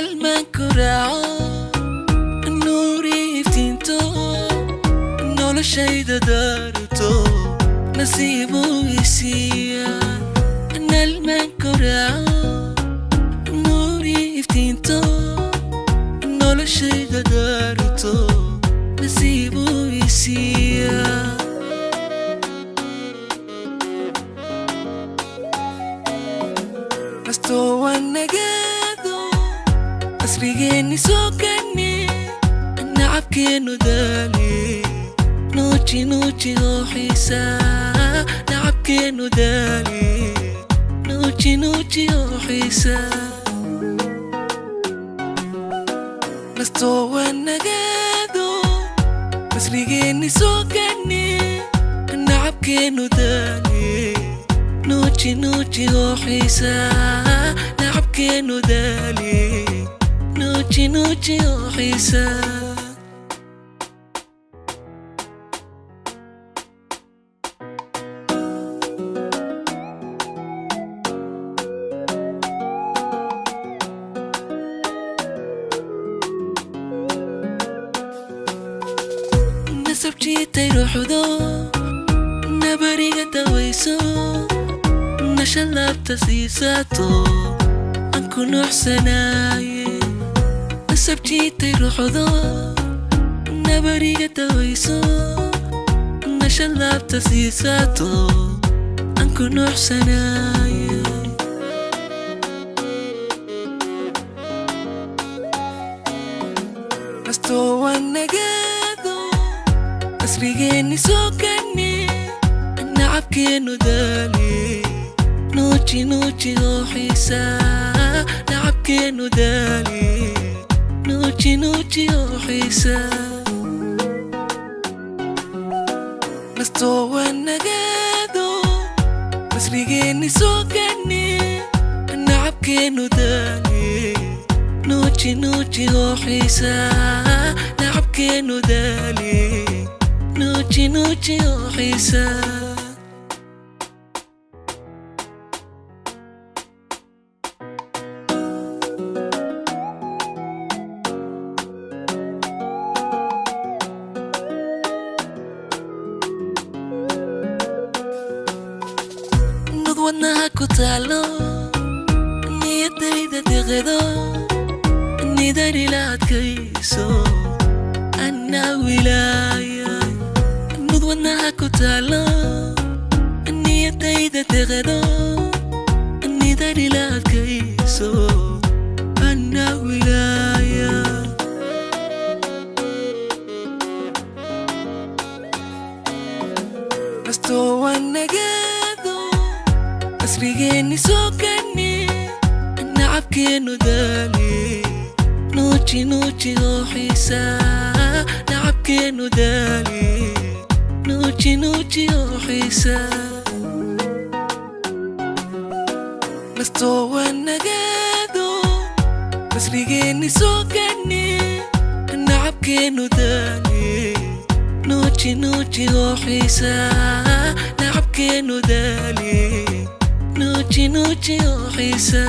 nalmanku raaco nuuri iftiinto noloshayda daarto nasiibu isiiya nalmanku raaco nuuri iftiinto noloshayda daarto nasiibu isiiya Nasto wanagado asrigeeni soo ganni nacabkeenu daali nuuji nuuji oo xiisa nacabkeenu daali nuuji nuuji oo xiisa Nasto wanagado asrigeeni soo ganni nacabkeenu daali nuuji nuuji oo xiisa nacabkeenu daali nuuji nuuji oo xiisa nasabjiitay ruuxdo nabariga dawayso نشلبت سيساتو أنكو نحسناي نسبتي روح ذو نبرية ويسو نشلبت سيساتو أنكو نحسناي نستو ونقادو أسريقيني سوكني نعبكينو دالي nuuji nuuji oo xiisa nacabkeenu daali nuuji nuuji oo xiisa Nasto wanagado asrigeeni soo ganni nacabkeenu daali nuuji nuuji oo xiisa nacabkeenu daali nuuji nuuji oo xiisa wadnaha ku taalo niyadayda deqdo nidari la adkayso anna wilaaya mud wadnaha ku taalo niyadayda deqdo nidari la adkayso anna wilaaya Nasto wanagado asrigeeni soo ganni nacabkeenu daali nuuji nuuji oo xiisa nacabkeenu daali nuuji nuuji oo xiisa Nasto wanagado asrigeeni soo ganni nacabkeenu daali nuuji nuuji oo xiisa nacabkeenu daali nuuji nuuji oo xiisa